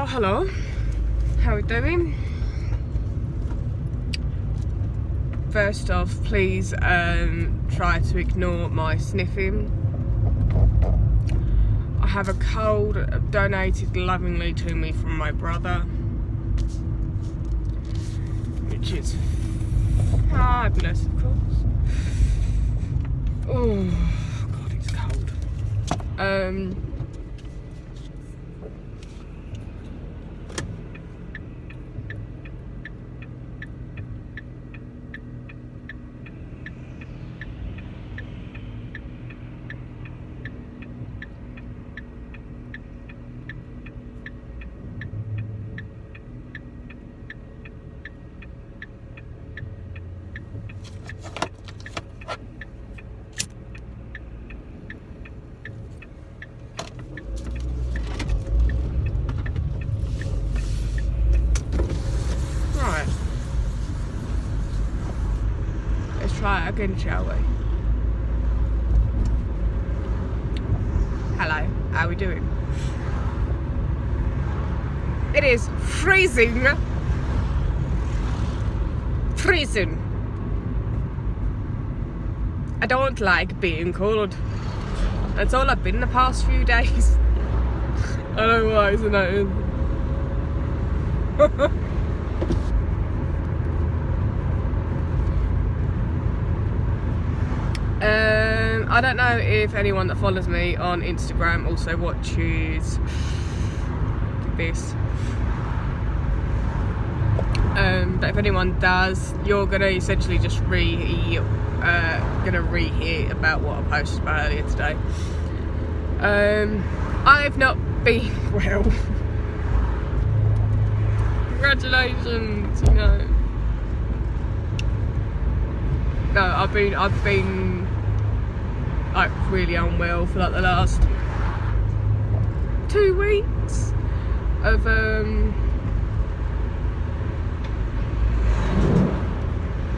Oh, hello. How are we doing? First off, please try to ignore my sniffing. I have a cold donated lovingly to me from my brother, which is fabulous, of course. Oh, God, it's cold. Right. Let's try it again, shall we? Hello, how are we doing? It is freezing. Freezing. I don't like being cold. That's all I've been the past few days. I don't know why, isn't it? I don't know if anyone that follows me on Instagram also watches this. But if anyone does, you're gonna essentially just rehear about what I posted about earlier today. I've not been well. Congratulations, you know. No, I've been like really unwell for like the last 2 weeks of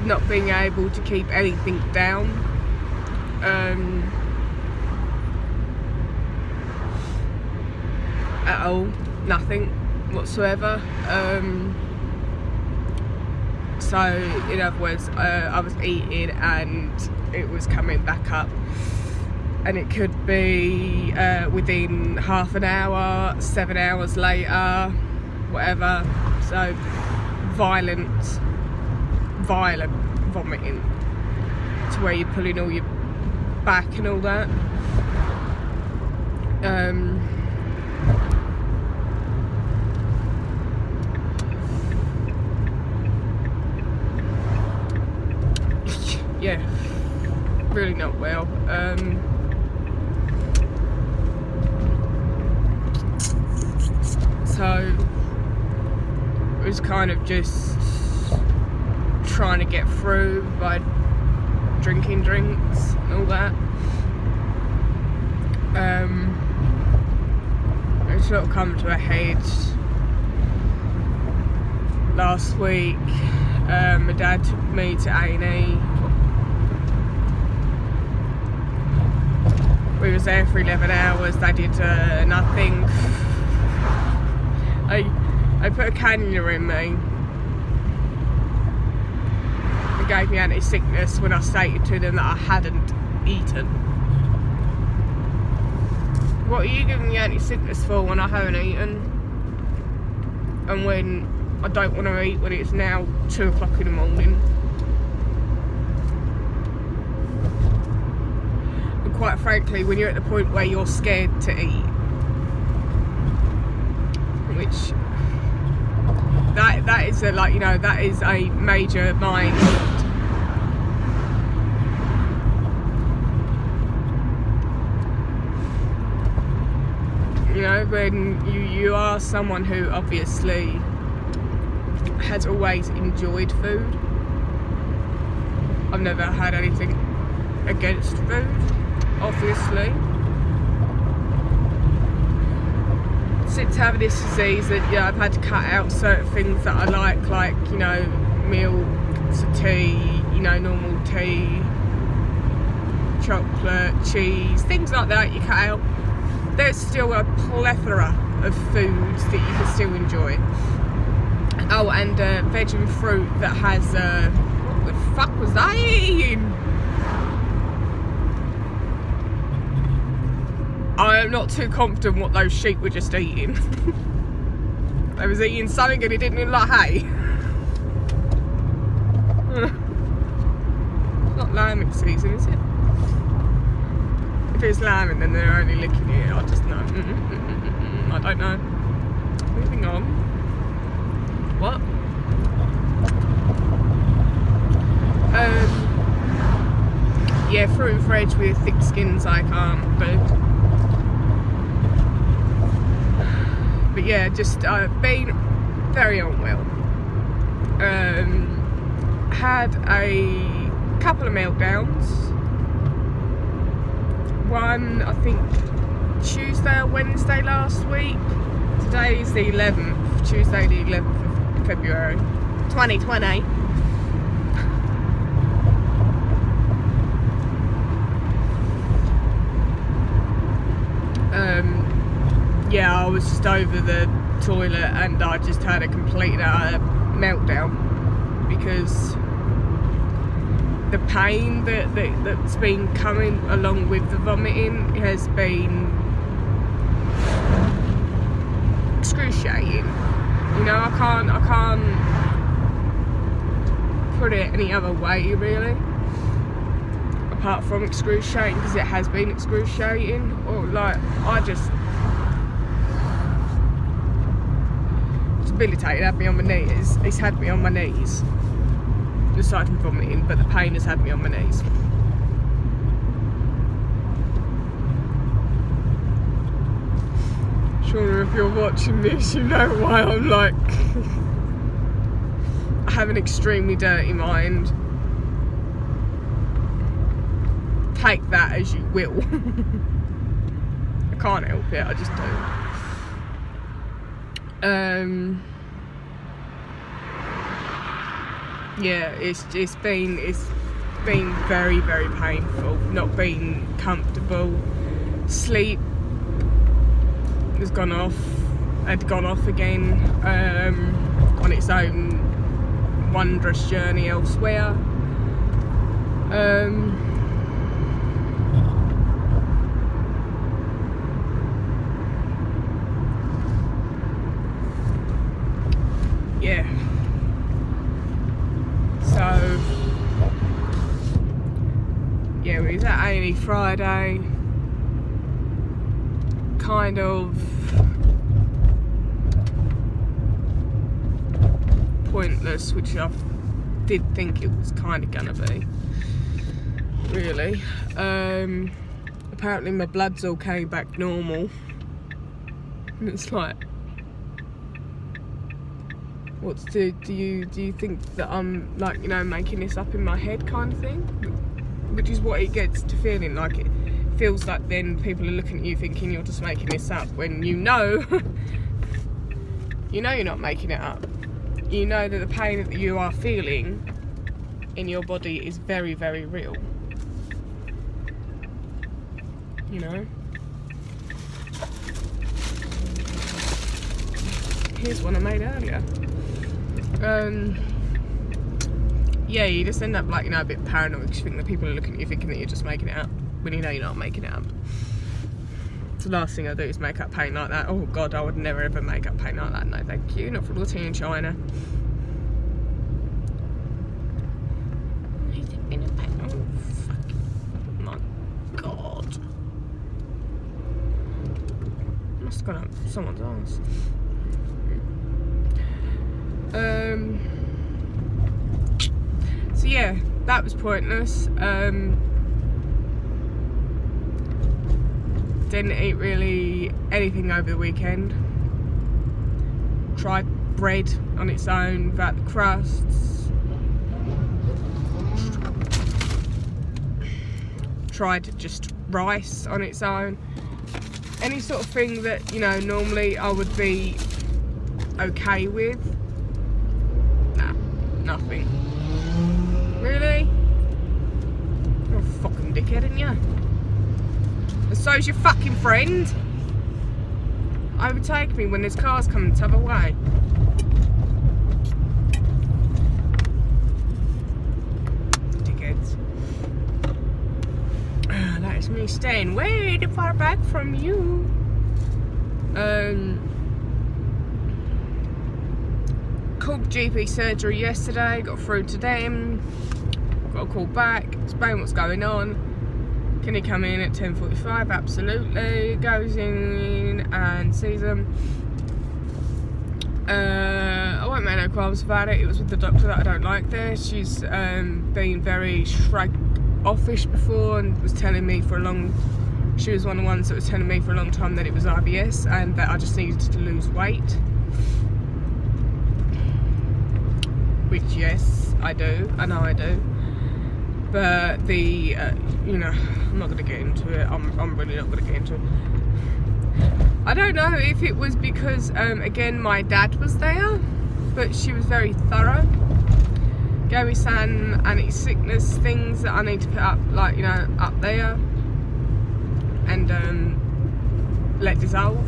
not being able to keep anything down. At all, nothing whatsoever. So in other words, I was eating and it was coming back up, and it could be within half an hour, 7 hours later, whatever. So violent vomiting to where you're pulling all your back and all that. Yeah, really not well. So it was kind of just trying to get through by drinking drinks and all that. It sort of come to a head last week. My dad took me to A&E. We was there for 11 hours. They did nothing. They put a cannula in me. They gave me anti-sickness when I stated to them that I hadn't eaten. What are you giving me anti-sickness for when I haven't eaten? And when I don't want to eat when it's now 2 o'clock in the morning? And quite frankly, when you're at the point where you're scared to eat, which that is a, like, you know, that is a major mind. You know, when you are someone who obviously has always enjoyed food. I've never had anything against food, obviously. Since having this disease, that I've had to cut out certain things that I like, you know, milk, tea, you know, normal tea, chocolate, cheese, things like that you cut out. There's still a plethora of foods that you can still enjoy. Oh, and veg and fruit that has what the fuck was I eating? I am not too confident what those sheep were just eating. They was eating something and it didn't look like hay. It's not lambing season, is it? If it's lambing, then they're only licking it. I just know. I don't know. Moving on. What? Yeah, fruit and veg with thick skins I can't do. But yeah, just I've been very unwell. Had a couple of meltdowns. One, I think, Tuesday or Wednesday last week. Today is the 11th, Tuesday the 11th of February 2020. Yeah, I was just over the toilet and I just had a complete meltdown because the pain that's been coming along with the vomiting has been excruciating. You know, I can't put it any other way really, apart from excruciating, because it has been excruciating. Or like, debilitated, had me on my knees. It's had me on my knees. Aside from vomiting, but the pain has had me on my knees. Shauna, if you're watching this, you know why I'm like, I have an extremely dirty mind. Take that as you will. I can't help it, I just don't. Yeah, it's been very, very painful. Not being comfortable. Sleep had gone off again on its own wondrous journey elsewhere. Yeah. So, yeah, we was at A&E Friday. Kind of pointless, which I did think it was kind of gonna be. Really. Apparently my bloods all came back normal. And it's like, do you think that I'm like, you know, making this up in my head kind of thing? Which is what it gets to feeling like. It feels like then people are looking at you thinking you're just making this up, when you know you're not making it up. You know that the pain that you are feeling in your body is very, very real. You know? Here's one I made earlier. Yeah, you just end up like, you know, a bit paranoid because you think that people are looking at you thinking that you're just making it up, when you know you're not making it up. So the last thing I do is make up pain like that. Oh God, I would never ever make up pain like that. No, thank you. Not for the tea in China. Oh, fuck. My God. Must have gone up someone's arse. So yeah, that was pointless. Didn't eat really anything over the weekend. Tried bread on its own without the crusts. Tried just rice on its own. Any sort of thing that, you know, normally I would be okay with. Nah, nothing. Really? You're a fucking dickhead, aren't you? And so's your fucking friend. overtake me when there's cars coming the other way. Dickheads. That is me staying way too far back from you. Called GP surgery yesterday, got through to them, got a call back, explain what's going on. Can he come in at 10:45? Absolutely. Goes in and sees them. I won't make no qualms about it. It was with the doctor that I don't like there. She's been very shrug-offish before and was telling me for a long... She was one of the ones that was telling me for a long time that it was IBS and that I just needed to lose weight. Which, yes, I do. I know I do. But the, you know, I'm not going to get into it. I'm really not going to get into it. I don't know if it was because, again, my dad was there, but she was very thorough. Gave me some anti-sickness things that I need to put up, like, you know, up there and let dissolve.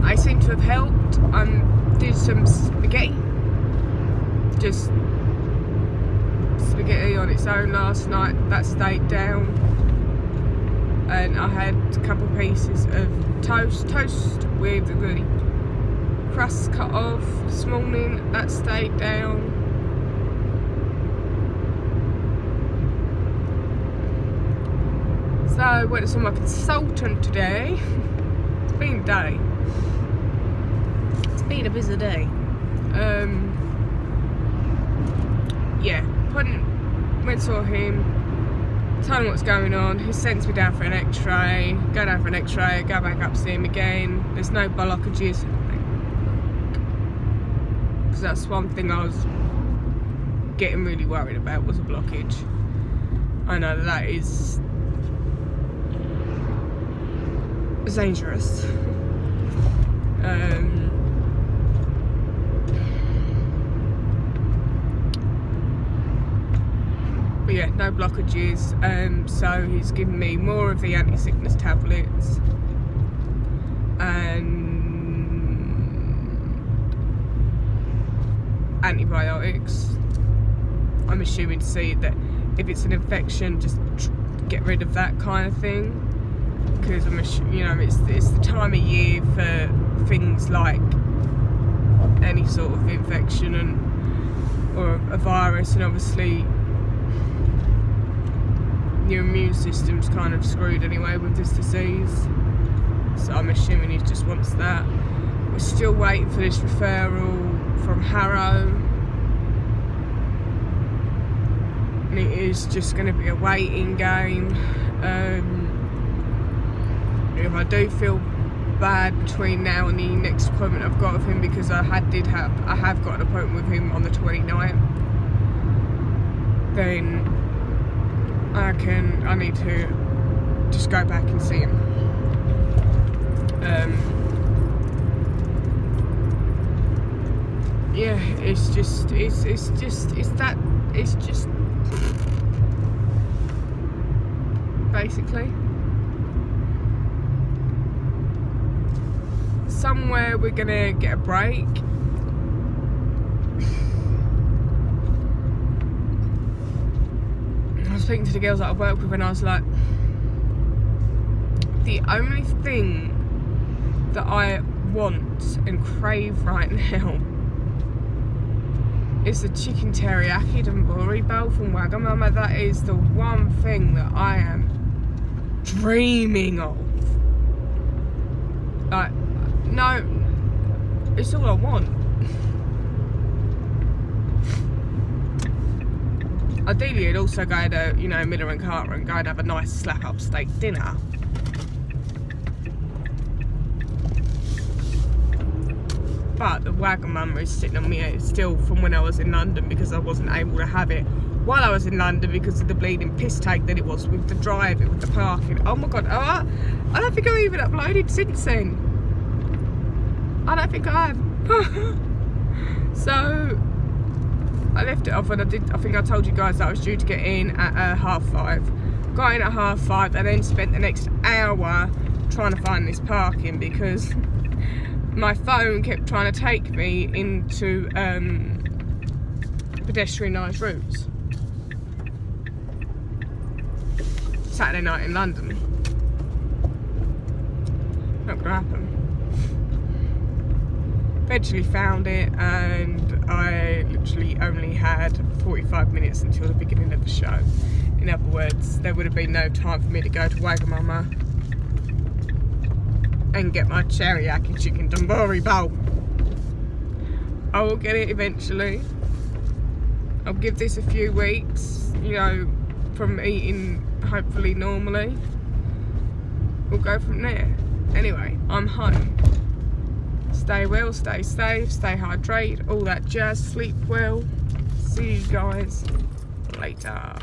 I seem to have helped. Did some spaghetti. Just spaghetti on its own last night. That stayed down. And I had a couple pieces of toast with the crust cut off this morning. That stayed down. So I went to see my consultant today. It's been a day. It's been a busy day. Yeah, went saw him, told him what's going on. He sends me down for an x-ray, go down for an x-ray, go back up, see him again. There's no blockages. Because that's one thing I was getting really worried about, was a blockage. I know that is dangerous. But yeah, no blockages. So he's given me more of the anti-sickness tablets and antibiotics. I'm assuming to see that if it's an infection, just get rid of that kind of thing. Because you know, it's the time of year for things like any sort of infection or a virus, and obviously your immune system's kind of screwed anyway with this disease. So I'm assuming he just wants that. We're still waiting for this referral from Harrow. And it is just going to be a waiting game. If I do feel bad between now and the next appointment I've got with him, because I have got an appointment with him on the 29th, then I need to just go back and see him. Yeah, it's just basically somewhere we're gonna get a break. I was speaking to the girls that I work with and I was like, the only thing that I want and crave right now is the chicken teriyaki donburi bowl from Wagamama. That is the one thing that I am dreaming of. Like, no, it's all I want. Ideally, I'd also go to, you know, Miller and Carter and go and have a nice slap-up steak dinner. But the Wagamama is sitting on me still from when I was in London, because I wasn't able to have it while I was in London because of the bleeding piss take that it was with the driving, with the parking. Oh my god, I don't think I've even uploaded since then. I don't think I have. So I left it off, and I think I told you guys that I was due to get in at 5:30. Got in at 5:30 and then spent the next hour trying to find this parking because my phone kept trying to take me into pedestrianised routes. Saturday night in London. Not gonna happen. Eventually found it, and I literally only had 45 minutes until the beginning of the show. In other words, there would have been no time for me to go to Wagamama and get my teriyaki chicken tandoori bowl. I will get it eventually. I'll give this a few weeks, you know, from eating hopefully normally. We'll go from there. Anyway, I'm home. Stay well, stay safe, stay hydrated, all that jazz. Sleep well. See you guys later.